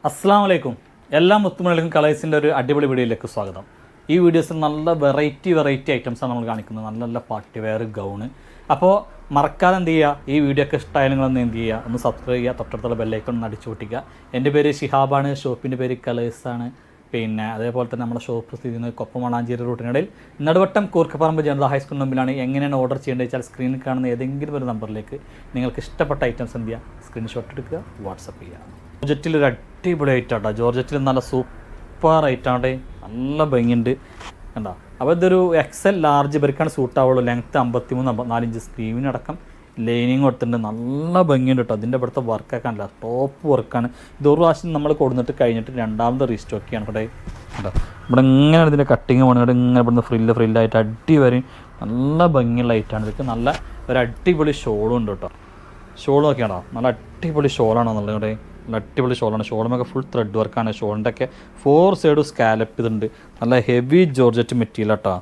അസ്സലാമു അലൈക്കും. എല്ലാ മുത്തുമണികൾക്കും കളേഴ്സിൻ്റെ ഒരു അടിപൊളി വീഡിയോയിലേക്ക് സ്വാഗതം. ഈ വീഡിയോസിൽ നല്ല വെറൈറ്റി ഐറ്റംസാണ് നമ്മൾ കാണിക്കുന്നത്. നല്ല നല്ല പാർട്ടി വെയർ ഗൗണ്. അപ്പോൾ മറക്കാതെ എന്ത് ചെയ്യുക, ഈ വീഡിയോ ഒക്കെ ഇഷ്ടമായാലും നിങ്ങളൊന്ന് എന്ത് ചെയ്യുക, ഒന്ന് സബ്സ്ക്രൈബ് ചെയ്യുക, തൊട്ടടുത്തുള്ള ബെല്ലൈക്കൺ ഒന്ന് അടിച്ചു പൊട്ടിക്കുക. എൻ്റെ പേര് ഷിഹാബാണ്, ഷോപ്പിൻ്റെ പേര് കളേഴ്സാണ്. പിന്നെ അതേപോലെ തന്നെ നമ്മുടെ ഷോപ്പ് സ്ഥിതി ചെയ്യുന്നത് കൊപ്പം വളാഞ്ചേരി റൂട്ടിനിടയിൽ നെടുവട്ടം കൂർക്കപ്പറമ്പ് ജനത ഹൈസ്കൂൾ മുമ്പിലാണ്. എങ്ങനെയാണ് ഓർഡർ ചെയ്യേണ്ടത് വെച്ചാൽ സ്ക്രീനിൽ കാണുന്ന ഏതെങ്കിലും ഒരു നമ്പറിലേക്ക് നിങ്ങൾക്ക് ഇഷ്ടപ്പെട്ട ഐറ്റംസ് എന്ത് ചെയ്യുക, സ്ക്രീൻഷോട്ട് എടുക്കുക, വാട്സപ്പ് ചെയ്യുക. ജോർജറ്റിൽ ഒരു അടിപൊളി ഐറ്റാട്ടോ. ജോർജറ്റിൽ നല്ല സൂപ്പർ ഐറ്റാണ്ട്, നല്ല ഭംഗിയുണ്ട് കണ്ടോ. അപ്പോൾ ഇതൊരു എക്സൽ ലാർജ് ഇവർക്കാണ് സൂട്ടാവുള്ളൂ. ലെങ്ത്ത് 53-54 ഇഞ്ച്, സ്ക്രീവിനടക്കം ലൈനിങ് കൊടുത്തിട്ടുണ്ട്. നല്ല ഭംഗിയുണ്ട് കേട്ടോ. അതിൻ്റെ ഇവിടുത്തെ വർക്കൊക്കെ അല്ല, ടോപ്പ് വർക്കാണ്. ഇതൊരു പ്രാവശ്യം നമ്മൾ കൊടുത്തിട്ട് കഴിഞ്ഞിട്ട് രണ്ടാമത് റീസ്റ്റോക്ക് ചെയ്യാണ് കേട്ടോ. കേട്ടോ ഇവിടെ ഇങ്ങനെയാണ് ഇതിൻ്റെ കട്ടിങ് പോകുന്നത്. ഇങ്ങനെ ഇവിടുന്ന് ഫ്രില്ലായിട്ട് അടി വരും. നല്ല ഭംഗിയുള്ള ഐറ്റാണ്. ഇതൊക്കെ നല്ല ഒരു അടിപൊളി ഷോളും ഉണ്ട് കേട്ടോ. ഷോൾ നോക്കിയാണോ, നല്ല അടിപൊളി ഷോളാണോ എന്നുള്ളത്. നല്ല അടിപൊളി ഷോളാണ്. ഷോളുമൊക്കെ ഫുൾ ത്രെഡ് വർക്കാണ്. ഷോളിൻ്റെ ഒക്കെ 4 സൈഡും സ്കാലപ്പ് ഇതുണ്ട്. നല്ല ഹെവി ജോർജറ്റ് മെറ്റീരിയൽ കേട്ടോ.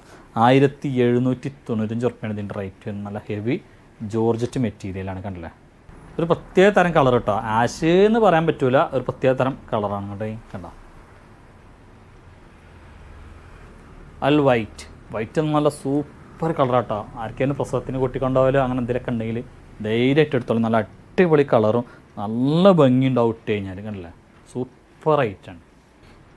1795 റുപ്യാണ് ഇതിൻ്റെ റേറ്റ്. നല്ല ഹെവി ജോർജറ്റ് മെറ്റീരിയലാണ്. കണ്ടില്ലേ, ഒരു പ്രത്യേക തരം കളർ കേട്ടോ. ആഷ് എന്ന് പറയാൻ പറ്റൂല, ഒരു പ്രത്യേക തരം കളറാണ് കേട്ടോ. കണ്ടോ, അൽ വൈറ്റ് നല്ല സൂപ്പർ കളറാട്ടോ. ആർക്കെങ്കിലും പ്രസവത്തിന് കൂട്ടിക്കൊണ്ടാവല്ലോ അങ്ങനെ എന്തെങ്കിലുമൊക്കെ ഉണ്ടെങ്കിൽ ധൈര്യമായിട്ട് എടുത്തോളൂ. നല്ല അടിപൊളി കളറും നല്ല ഭംഗിയുണ്ടാവും ഇട്ട് കഴിഞ്ഞാൽ. കണ്ടില്ലേ, സൂപ്പർ ഐറ്റാണ്.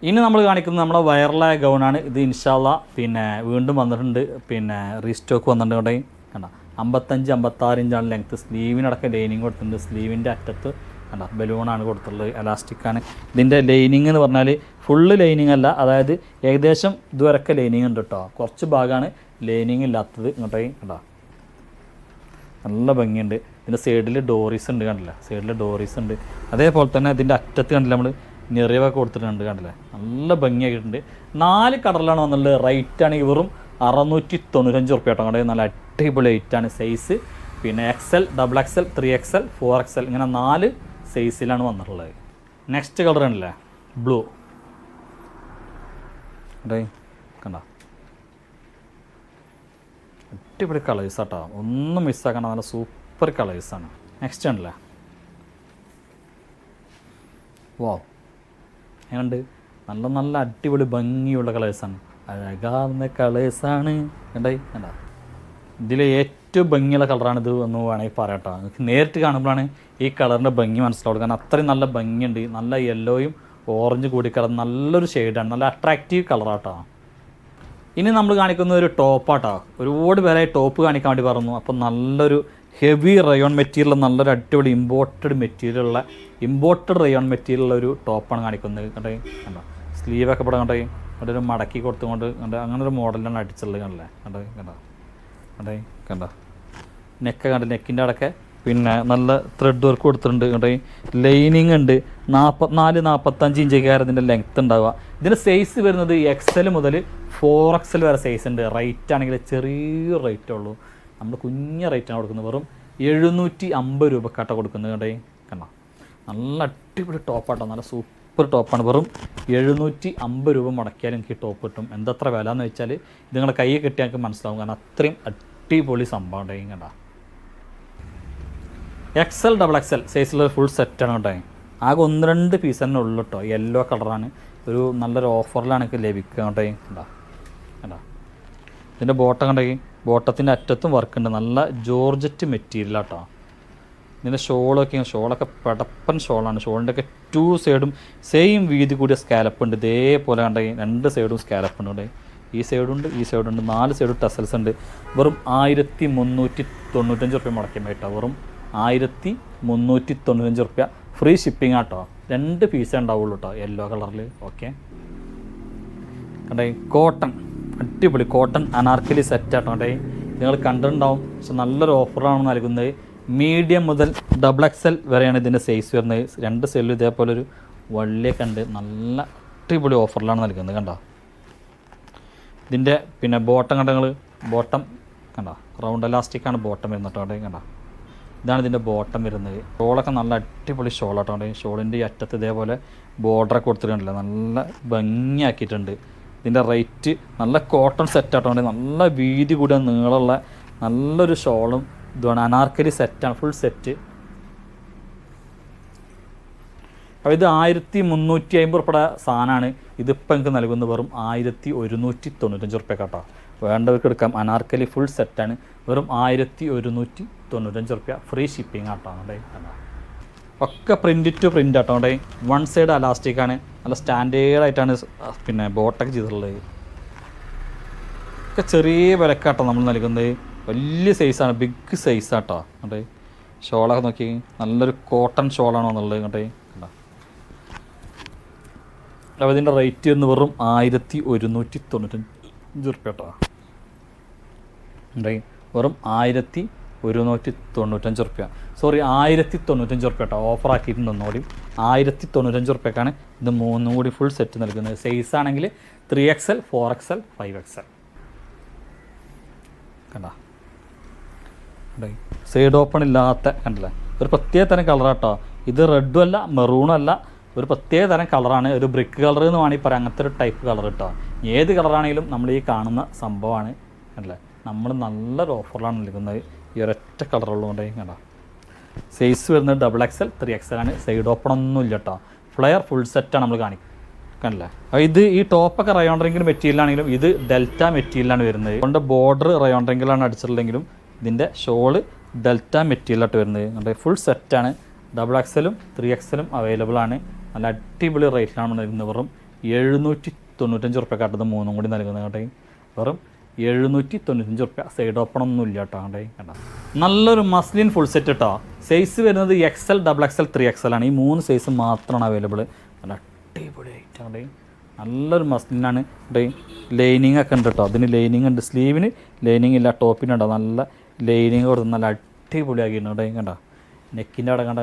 ഇനി നമ്മൾ കാണിക്കുന്നത് നമ്മുടെ വൈറലായ ഗൗണാണ്. ഇത് ഇൻഷാ അല്ലാഹ് പിന്നെ വീണ്ടും വന്നിട്ടുണ്ട്, പിന്നെ റീസ്റ്റോക്ക് വന്നിട്ടുണ്ട് കേട്ടോ. കണ്ടോ, 55-56 ഇഞ്ചാണ് ലെങ്ത്ത്. സ്ലീവിനടക്കം ലൈനിങ് കൊടുത്തിട്ടുണ്ട്. സ്ലീവിൻ്റെ അറ്റത്ത് കണ്ടോ ബലൂണാണ് കൊടുത്തിട്ടുള്ളത്, എലാസ്റ്റിക്കാണ്. ഇതിൻ്റെ ലൈനിങ് എന്ന് പറഞ്ഞാൽ ഫുള്ള് ലൈനിങ് അല്ല, അതായത് ഏകദേശം ഇതുവരെയൊക്കെ ലൈനിങ് ഉണ്ട് കേട്ടോ. കുറച്ച് ഭാഗമാണ് ലൈനിങ് ഇല്ലാത്തത് ഇങ്ങോട്ടേ. കണ്ടോ, നല്ല ഭംഗിയുണ്ട്. ഇതിൻ്റെ സൈഡിൽ ഡോറീസ് ഉണ്ട്, കണ്ടില്ല, സൈഡിൽ ഡോറീസ് ഉണ്ട്. അതേപോലെ തന്നെ ഇതിൻ്റെ അറ്റത്ത് കണ്ടില്ല നമ്മൾ നിറവൊക്കെ കൊടുത്തിട്ടുണ്ട്, കണ്ടില്ലേ, നല്ല ഭംഗിയായിട്ടുണ്ട്. 4 കളറിലാണ് വന്നുള്ളത്. റേറ്റ് ആണെങ്കിൽ വെറും 695 റുപ്യ കേട്ടോ. കണ്ടത് നല്ല അടിപൊളി റേറ്റാണ്. സൈസ് പിന്നെ XL, XXL, 3XL, 4XL ഇങ്ങനെ 4 സൈസിലാണ് വന്നിട്ടുള്ളത്. നെക്സ്റ്റ് കളർ ആണല്ലേ ബ്ലൂ. അതെ കണ്ടോ, അടിപൊളി കളേഴ്സ് കേട്ടോ. ഒന്നും മിസ്സാക്കണ്ട, നല്ല സൂപ്പർ കളേഴ്സാണ്. നെക്സ്റ്റ് ആണല്ലേ വാവ്, എങ്ങനെയുണ്ട്, നല്ല നല്ല അടിപൊളി ഭംഗിയുള്ള കളേഴ്സാണ്, അഴകാർന്ന കളേഴ്സാണ്. കണ്ടേ കണ്ടോ, ഇതിൽ ഏറ്റവും ഭംഗിയുള്ള കളറാണ് ഇത് എന്ന് വേണമെങ്കിൽ പറയാം കേട്ടോ. നിങ്ങൾക്ക് നേരിട്ട് കാണുമ്പോഴാണ് ഈ കളറിൻ്റെ ഭംഗി മനസ്സിലാവുള്ളൂ. കാരണം അത്രയും നല്ല ഭംഗിയുണ്ട്. നല്ല യെല്ലോയും ഓറഞ്ച് കൂടി കളർ, നല്ലൊരു ഷെയ്ഡാണ്, നല്ല അട്രാക്റ്റീവ് കളറാട്ടോ. ഇനി നമ്മൾ കാണിക്കുന്ന ഒരു ടോപ്പാട്ടോ. ഒരുപാട് പേരായി ടോപ്പ് കാണിക്കാൻ വേണ്ടി പറഞ്ഞു. അപ്പോൾ നല്ലൊരു ഹെവി റയോൺ മെറ്റീരിയൽ, നല്ലൊരു അടിപൊളി ഇമ്പോർട്ടഡ് റയോൺ മെറ്റീരിയലുള്ള ഒരു ടോപ്പാണ് കാണിക്കുന്നത്. കണ്ടേ കണ്ടോ, സ്ലീവൊക്കെ ഇവിടെ കണ്ടേ, അവിടെ ഒരു മടക്കി കൊടുത്തുകൊണ്ട് കണ്ടേ, അങ്ങനെ ഒരു മോഡലാണ് അടിച്ചുള്ളത്. കണ്ടല്ലേ, കണ്ടേ കണ്ടോ, കണ്ടേ കണ്ടോ, നെക്ക് കണ്ടേ, നെക്കിൻ്റെ അടക്കെ പിന്നെ നല്ല ത്രെഡ് വർക്ക് കൊടുത്തിട്ടുണ്ട്. കണ്ടേ ലൈനിങ് ഉണ്ട്. 44-45 ഇഞ്ചൊക്കെയാണ് ഇതിൻ്റെ ലെങ്ത്ത് ഉണ്ടാവുക. ഇതിൻ്റെ സൈസ് വരുന്നത് XL മുതൽ 4XL വരെ സൈസ് ഉണ്ട്. റേറ്റ് ആണെങ്കിൽ ചെറിയ റേറ്റേ ഉള്ളൂ. നമ്മൾ കുഞ്ഞ റേറ്റാണ് കൊടുക്കുന്നത്. വെറും 750 രൂപക്കാട്ടോ കൊടുക്കുന്നത്. കണ്ടേ കണ്ടോ, നല്ല അടിപൊളി ടോപ്പാട്ടോ, നല്ല സൂപ്പർ ടോപ്പാണ്. വെറും 750 രൂപ മുടക്കിയാലും എനിക്ക് ടോപ്പ് കിട്ടും. എന്തത്ര വില എന്ന് വെച്ചാൽ ഇത് നിങ്ങളുടെ കൈ കിട്ടിയാൽ എനിക്ക് മനസ്സിലാവും. കാരണം അത്രയും അടിപൊളി സംഭവം ഉണ്ടെങ്കിൽ കണ്ടോ. XL, XXL സൈസിലുള്ള ഫുൾ സെറ്റാണ് കേട്ടോ. ആകെ 1-2 പീസ് തന്നെ ഉള്ളു കേട്ടോ. യെല്ലോ കളറാണ്. ഒരു നല്ലൊരു ഓഫറിലാണ് എനിക്ക് ലഭിക്കുക കേട്ടോ. കണ്ടോ കണ്ടോ, ഇതിൻ്റെ ബോട്ടം കണ്ടെങ്കിൽ ബോട്ടത്തിൻ്റെ അറ്റത്തും വർക്കുണ്ട്. നല്ല ജോർജറ്റ് മെറ്റീരിയലാട്ടോ. ഇതിൻ്റെ ഷോളൊക്കെ പടപ്പൻ ഷോളാണ്. ഷോളിൻ്റെയൊക്കെ 2 സൈഡും സെയിം വീതി കൂടിയ സ്കാലപ്പ് ഉണ്ട്. ഇതേപോലെ കണ്ടെങ്കിൽ 2 സൈഡും സ്കാലപ്പ് ഉണ്ട്. ഈ സൈഡുണ്ട്, ഈ സൈഡുണ്ട്, 4 സൈഡും ടെസൽസ് ഉണ്ട്. വെറും 1395 റുപ്യ മുടക്കാൻ കേട്ടോ. വെറും 1395 റുപ്യ, ഫ്രീ ഷിപ്പിംഗ് ആട്ടോ. 2 പീസേ ഉണ്ടാവുള്ളൂ കേട്ടോ, യെല്ലോ കളറിൽ. ഓക്കെ കണ്ടേ, കോട്ടൺ അടിപൊളി കോട്ടൺ അനാർക്കലി സെറ്റ് ആട്ടോ. കണ്ടേ നിങ്ങൾ കണ്ടിട്ടുണ്ടാവും. പക്ഷെ നല്ലൊരു ഓഫറാണ് നൽകുന്നത്. മീഡിയം മുതൽ XXL വരെയാണ് ഇതിൻ്റെ സൈസ് വരുന്നത്. 2 സൈഡിലും ഇതേപോലെ ഒരു വള്ളിയൊക്കെ ഉണ്ട്. നല്ല അടിപൊളി ഓഫറിലാണ് നൽകുന്നത്. കണ്ടോ, ഇതിൻ്റെ പിന്നെ ബോട്ടം കണ്ടങ്ങൾ, ബോട്ടം കണ്ടോ, റൗണ്ട് എലാസ്റ്റിക്കാണ് ബോട്ടം വരുന്നത് കേട്ടോ. അവിടെ കണ്ടോ, ഇതാണ് ഇതിൻ്റെ ബോട്ടം വരുന്നത്. ഷോളൊക്കെ നല്ല അടിപൊളി ഷോളാട്ടോ. ഷോളിൻ്റെ ഈ അറ്റത്ത് ഇതേപോലെ ബോർഡറൊക്കെ കൊടുത്തിട്ടുണ്ടല്ലോ, നല്ല ഭംഗിയാക്കിയിട്ടുണ്ട്. ഇതിൻ്റെ റേറ്റ് നല്ല കോട്ടൺ സെറ്റാട്ടോ. നല്ല വീതി കൂടിയ നീളമുള്ള നല്ലൊരു ഷോളും ഇതുമാണ്. അനാർക്കലി സെറ്റാണ്, ഫുൾ സെറ്റ്. അപ്പോൾ ഇത് 1350 റുപ്യയുടെ സാധനമാണ്. ഇതിപ്പോൾ എനിക്ക് നൽകുന്നത് വെറും 1195 റുപ്യ കേട്ടോ. വേണ്ടവർക്ക് എടുക്കാം. അനാർക്കലി ഫുൾ സെറ്റാണ്, വെറും 1195 റുപ്യ, ഫ്രീ ഷിപ്പിംഗ് ആട്ടോ. ഒക്കെ പ്രിൻറ്റ് ടു പ്രിൻ്റ് ആട്ടോ. വൺ സൈഡ് അലാസ്റ്റിക്കാണ്, നല്ല സ്റ്റാൻഡേർഡായിട്ടാണ് പിന്നെ ബോട്ടൊക്കെ ചെയ്തിട്ടുള്ളത്. ഒക്കെ ചെറിയ വിലക്കാട്ടോ നമ്മൾ നൽകുന്നത്. വലിയ സൈസാണ്, ബിഗ് സൈസാട്ടോ. അതെ ഷോളൊക്കെ നോക്കി, നല്ലൊരു കോട്ടൺ ഷോളാണോ എന്നുള്ളത് കണ്ടേ. അപ്പോൾ ഇതിൻ്റെ റേറ്റ് എന്ന് വെറും 1195 റുപ്യ കേട്ടോ. വെറും 1195 റുപ്യ, സോറി 1095 റുപ്യ കേട്ടോ. ഓഫർ ആക്കിയിട്ടുണ്ട് ഒന്നുകൂടി. 1095 റുപ്യക്കാണ് ഇത് മൂന്നും കൂടി ഫുൾ സെറ്റ് നൽകുന്നത്. സൈസ് ആണെങ്കിൽ 3XL 4XL 5XL കണ്ട. സൈഡ് ഓപ്പൺ ഇല്ലാത്ത കണ്ടില്ലേ, ഒരു പ്രത്യേക തരം കളറാട്ടോ. ഇത് റെഡും അല്ല മെറൂണും അല്ല, ഒരു പ്രത്യേക തരം കളറാണ്. ഒരു ബ്രിക്ക് കളർ എന്ന് വേണമെങ്കിൽ പറയാം, അങ്ങനത്തെ ഒരു ടൈപ്പ് കളർ കേട്ടോ. ഏത് കളറാണെങ്കിലും നമ്മൾ ഈ കാണുന്ന സംഭവമാണ് അല്ലേ. നമ്മൾ നല്ലൊരു ഓഫറിലാണ് നൽകുന്നത്. ഈ ഒരൊറ്റ കളറുള്ളതുകൊണ്ട് കേട്ടോ. സൈസ് വരുന്നത് XXL 3XL ആണ്. സൈഡ് ഓപ്പൺ ഒന്നും ഇല്ല കേട്ടോ. ഫ്ലെയർ ഫുൾ സെറ്റാണ് നമ്മൾ കാണിക്കല്ലേ. ഇത് ഈ ടോപ്പൊക്കെ റയോൺ റിംഗിൽ മെറ്റീരിയലാണെങ്കിലും ഇത് ഡെൽറ്റ മെറ്റീരിയലാണ് വരുന്നത്. അതുകൊണ്ട് ബോർഡർ റയോൺ റിംഗിലാണ് അടിച്ചിട്ടുണ്ടെങ്കിലും ഇതിൻ്റെ ഷോള് ഡെൽറ്റ മെറ്റീരിയലായിട്ട് വരുന്നത്. ഫുൾ സെറ്റാണ്. XXL 3XL അവൈലബിൾ ആണ്. നല്ല അടിപൊളി റേറ്റിലാണ് നൽകുന്നത്. വെറും 795 റുപ്യ കാട്ടത് മൂന്നും കൂടി നൽകുന്നത് കേട്ടോ. വെറും 795 റുപ്യ. സൈഡ് ഓപ്പൺ ഒന്നും ഇല്ല കേട്ടോ. കേട്ടോ നല്ലൊരു മസ്ലിൻ ഫുൾ സെറ്റ് കേട്ടോ. സൈസ് വരുന്നത് XL XXL 3XL ആണ്. ഈ 3 സൈസ് മാത്രമാണ് അവൈലബിൾ. നല്ല അടിപൊളി ആയിട്ടാണ്. നല്ലൊരു മസ്ലിനാണ്. ലൈനിങ് ഒക്കെ ഉണ്ട് കേട്ടോ. അതിന് ലൈനിങ് ഉണ്ട്. സ്ലീവിന് ലൈനിങ് ഇല്ല, ടോപ്പിനുണ്ടോ നല്ല ലൈനിങ് കൊടുത്ത് നല്ല അടിപൊളിയാക്കിയിട്ടുണ്ട്. കണ്ടോ നെക്കിൻ്റെ അവിടെ കണ്ട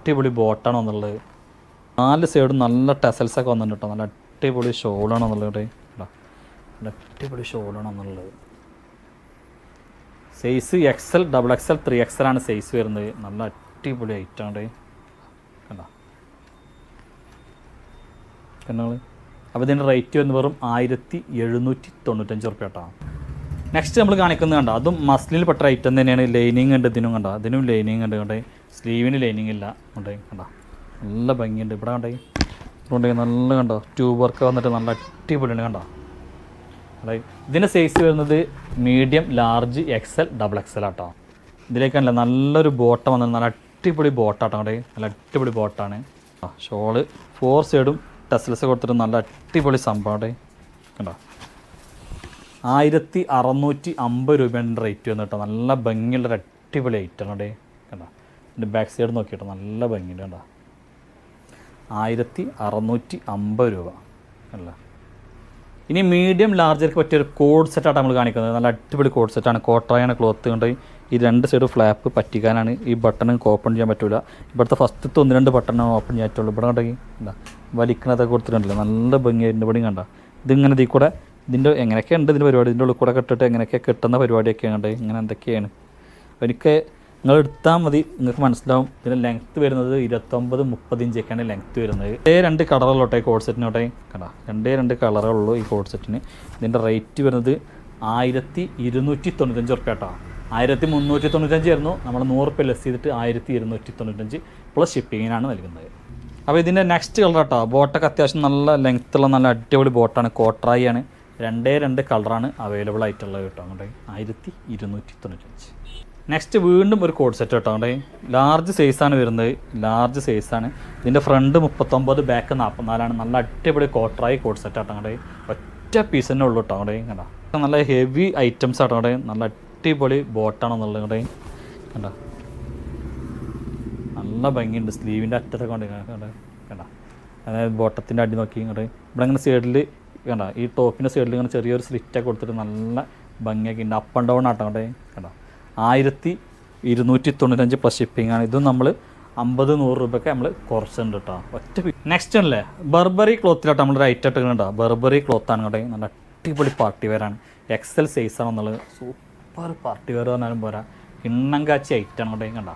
അടിപൊളി ബോട്ടാണ് വന്നുള്ളത്. 4 സൈഡും നല്ല ടെസൽസൊക്കെ വന്നിട്ടുണ്ട് കേട്ടോ. നല്ല അടിപൊളി ഷോളാണ് വന്നുള്ളത്. കേട്ടോ നല്ല അടിപൊളി ഷോളാണ് വന്നുള്ളത്. സൈസ് XL XXL 3XL ആണ് സൈസ് വരുന്നത്. നല്ല അടിപൊളി ഐറ്റാണ് കണ്ടോ. കണ്ണുകൾ. അപ്പോൾ ഇതിൻ്റെ റേറ്റ് വരുന്നത് വെറും 1795 റുപ്യ കേട്ടോ. നെക്സ്റ്റ് നമ്മൾ കാണിക്കുന്നത് കണ്ടോ, അതും മസ്ലിനിൽ പെട്ട ഐറ്റം തന്നെയാണ്. ലൈനിങ് ഉണ്ട് ഇതിനും കണ്ടോ. അതിനും ലൈനിങ് ഉണ്ട് കണ്ടേ. സ്ലീവിന് ലൈനിങ് ഇല്ല കണ്ടേ. കണ്ടോ നല്ല ഭംഗിയുണ്ട്. ഇവിടെ കണ്ടേ കൊണ്ട് നല്ല കണ്ടോ ട്യൂബ് വർക്ക് വന്നിട്ട് നല്ല അടിപൊളിയാണ് കണ്ടോ. അതായത് ഇതിൻ്റെ സൈസ് വരുന്നത് മീഡിയം ലാർജ് XL XXL ആട്ടോ. ഇതിലേക്കല്ല നല്ലൊരു ബോട്ടം വന്നത്. നല്ല അടിപൊളി ബോട്ടാട്ടോ. കണ്ടേ നല്ല അടിപൊളി ബോട്ടാണ്. ഷോള് 4 സൈഡും ടെസ്ലസ് കൊടുത്തിട്ട് നല്ല അടിപൊളി സംഭവം കണ്ടോ. 1650 രൂപയാണ് റേറ്റ് വന്നു കേട്ടോ. നല്ല ഭംഗിയുള്ളൊരു അടിപൊളി ഐറ്റം കണ്ടേ. കണ്ടോ എൻ്റെ ബാക്ക് സൈഡ് നോക്കിയിട്ടോ നല്ല ഭംഗിയുണ്ട് കണ്ടോ. 1650 രൂപ അല്ല. ഇനി മീഡിയം ലാർജർക്ക് പറ്റിയൊരു കോഡ് സെറ്റാണ് നമ്മൾ കാണിക്കുന്നത്. നല്ല അടിപൊളി കോഡ് സെറ്റാണ്. കോട്ടറായാണ് ക്ലോത്ത് കൊണ്ട്. ഈ 2 സൈഡ് ഫ്ലാപ്പ് പറ്റിക്കാനാണ്. ഈ ബട്ടൺ ഓപ്പൺ ചെയ്യാൻ പറ്റില്ല. ഇവിടുത്തെ ഫസ്റ്റത്തെ 1-2 ബട്ടൺ ഓപ്പൺ ചെയ്യാൻ പറ്റുള്ളൂ. ഇവിടെ കണ്ടെങ്കിൽ എന്താ വലിക്കണതൊക്കെ കൊടുത്തിട്ടുണ്ടല്ലോ. നല്ല ഭംഗിയായിട്ട് ഇവിടെ കണ്ട. ഇതിങ്ങനെ ഇതിൽ കൂടെ ഇതിൻ്റെ എങ്ങനെയൊക്കെ ഉണ്ട് ഇതിൻ്റെ പരിപാടി. ഇതിൻ്റെ ഉള്ളിൽ കൂടെ കെട്ടിട്ട് എങ്ങനെയൊക്കെ കിട്ടുന്ന പരിപാടിയൊക്കെ ഉണ്ട്. ഇങ്ങനെ എന്തൊക്കെയാണ് എനിക്ക് നിങ്ങൾ എടുത്താൽ മതി, നിങ്ങൾക്ക് മനസ്സിലാവും. ഇതിൻ്റെ ലെങ്ത്ത് വരുന്നത് 29-30 ഇഞ്ചൊക്കെയാണ് ലെങ്ത്ത് വരുന്നത്. 2 കളറുള്ളോട്ടെ ഈ കോഡ് സെറ്റിനോട്ടെ കണ്ടാ. 2 കളറുള്ളൂ ഈ കോഡ് സെറ്റിന്. ഇതിൻ്റെ റേറ്റ് വരുന്നത് 1295 റുപ്യ കേട്ടോ. 1395 ആയിരുന്നു. നമ്മൾ 100 റുപ്യ ലെസ് ചെയ്തിട്ട് 1295 പ്ലസ് ഷിപ്പിങ്ങിനാണ് നൽകുന്നത്. അപ്പോൾ ഇതിൻ്റെ നെക്സ്റ്റ് കളർ കേട്ടോ. ബോട്ടൊക്കെ അത്യാവശ്യം നല്ല ലെങ്ത്തുള്ള നല്ല അടിപൊളി ബോട്ടാണ്. കോട്ടറായി ആണ്. 2 കളറാണ് അവൈലബിൾ ആയിട്ടുള്ളത് കേട്ടോ. അങ്ങോട്ട് 1295. നെക്സ്റ്റ് വീണ്ടും ഒരു കോഡ് സെറ്റ് കേട്ടോ. അങ്ങോട്ട് ലാർജ് സൈസാണ് വരുന്നത്. ലാർജ് സൈസാണ്. ഇതിൻ്റെ ഫ്രണ്ട് 39, ബാക്ക് 44 നല്ല അടിപൊളി കോട്ടറായി കോഡ് സെറ്റ് ആട്ടോ. അങ്ങോട്ട് ഒറ്റ പീസ് തന്നെ ഉള്ളൂ കേട്ടോ. അങ്ങോട്ട് കണ്ടോ നല്ല ഹെവി ഐറ്റംസ് ആട്ടോ. അങ്ങോട്ട് നല്ല അടിപൊളി ബോട്ടാണെന്നുള്ളത്. അങ്ങോട്ട് കണ്ടോ നല്ല ഭംഗിയുണ്ട്. സ്ലീവിൻ്റെ അറ്റത്തൊക്കെ കൊണ്ട് കണ്ടോ. അതായത് ബോട്ടത്തിൻ്റെ അടി നോക്കി ഇങ്ങോട്ട് ഇവിടെ ഇങ്ങനെ സൈഡിൽ കണ്ട. ഈ ടോപ്പിൻ്റെ സൈഡിൽ ഇങ്ങനെ ചെറിയൊരു സ്ലിറ്റൊക്കെ കൊടുത്തിട്ട് നല്ല ഭംഗിയൊക്കെ ഉണ്ട്. അപ്പ് ആൻഡ് ഡൗൺ ആട്ടോ. അങ്ങോട്ട് കണ്ടോ 1295 പ്ലസ് ഷിപ്പിംഗ് ആണ്. ഇതും നമ്മൾ 50-100 രൂപയൊക്കെ നമ്മൾ കുറച്ചുണ്ട് കേട്ടോ. ഒറ്റ നെക്സ്റ്റ് അല്ലേ ബർബറി ക്ലോത്തിലാട്ടോ നമ്മൾ റൈറ്റ് ആയിട്ട് കണ്ടോ. ബർബറി ക്ലോത്താണ് കേട്ടോ. നല്ല അടിപൊളി പാർട്ടി വെയറാണ്. XL സൈസാണെന്നുള്ളത്. സൂപ്പർ പാർട്ടി വെയർ പറഞ്ഞാലും പോരാ, കിണ്ണം കാച്ചി ഐറ്റാണ് കേട്ടോ. കണ്ടോ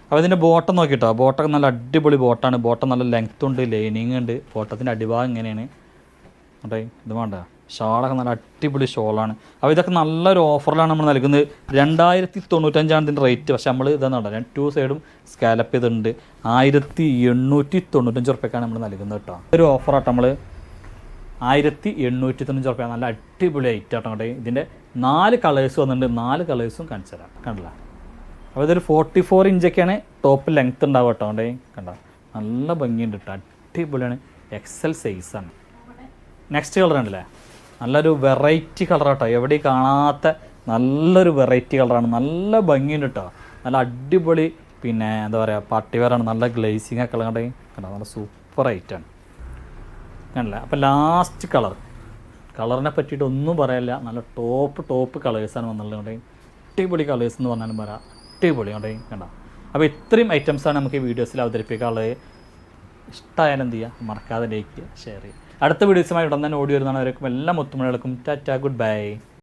അപ്പോൾ ഇതിൻ്റെ ബോട്ടം നോക്കിയിട്ടോ. ബോട്ടൊക്കെ നല്ല അടിപൊളി ബോട്ടാണ്. ബോട്ടം നല്ല ലെങ്ത്തുണ്ട്, ലൈനിങ് ഉണ്ട്. ബോട്ടത്തിൻ്റെ അടിഭാഗം ഇങ്ങനെയാണ് കേട്ടോ. ഇത് വേണ്ട ഷോളൊക്കെ നല്ല അടിപൊളി ഷോളാണ്. അപ്പോൾ ഇതൊക്കെ നല്ലൊരു ഓഫറിലാണ് നമ്മൾ നൽകുന്നത്. 2095 ഇതിൻ്റെ റേറ്റ്. പക്ഷേ നമ്മൾ ഇതെന്ന് പറഞ്ഞാൽ 2 സൈഡും സ്കാലപ്പ് ചെയ്തിട്ടുണ്ട്. 1895 ഉറുപ്പ്യക്കാണ് നമ്മൾ നൽകുന്നത് കേട്ടോ. ഒരു ഓഫറാട്ടോ. നമ്മൾ 1895 ഉറുപ്പ്യ. നല്ല അടിപൊളി ഐറ്റം ആട്ടോ. കേട്ടോ ഇതിൻ്റെ 4 കളേഴ്സ് വന്നിട്ടുണ്ട്. 4 കളേഴ്സും കാണിച്ചു തരാം. കണ്ടില്ല? അപ്പോൾ ഇതൊരു 44 ഇഞ്ചൊക്കെയാണ് ടോപ്പ് ലെങ്ത്ത് ഉണ്ടാവുക കേട്ടോ. അവിടെ കണ്ടോ നല്ല ഭംഗിയുണ്ട് കേട്ടോ. അടിപൊളിയാണ്. എക്സൽ സൈസാണ്. നെക്സ്റ്റ് കളർ ഉണ്ടല്ലേ, നല്ലൊരു വെറൈറ്റി കളറാട്ടോ. എവിടെ കാണാത്ത നല്ലൊരു വെറൈറ്റി കളറാണ്. നല്ല ഭംഗിയുണ്ട് കേട്ടോ. നല്ല അടിപൊളി പിന്നെ എന്താ പറയുക പാർട്ടി വെയറാണ്. നല്ല ഗ്ലേസിങ് ഒക്കെ ഉള്ളത് കണ്ടോ. നല്ല സൂപ്പർ ഐറ്റാണ് കണ്ടില്ലേ. അപ്പോൾ ലാസ്റ്റ് കളറിനെ പറ്റിയിട്ട് ഒന്നും പറയാനില്ല. നല്ല ടോപ്പ് കളേഴ്സാണ് വന്നുള്ളത്. അടിപൊളി കളേഴ്സ് എന്ന് പറഞ്ഞാലും പറയാം. അടിപൊളി കണ്ടോ. അപ്പോൾ ഇത്രയും ഐറ്റംസാണ് നമുക്ക് ഈ വീഡിയോസിൽ അവതരിപ്പിക്കാനുള്ളത്. ഇഷ്ടമായാലും എന്ത് ചെയ്യുക, മറക്കാതെ ലൈക്ക് ചെയ്യുക, ഷെയർ ചെയ്യുക. അടുത്ത വീഡിയോസുമായി ഉടൻ തന്നെ ഓടി വരുന്നവരേക്കും എല്ലാ മുത്തുമണികൾക്കും ടാറ്റ, ഗുഡ് ബൈ.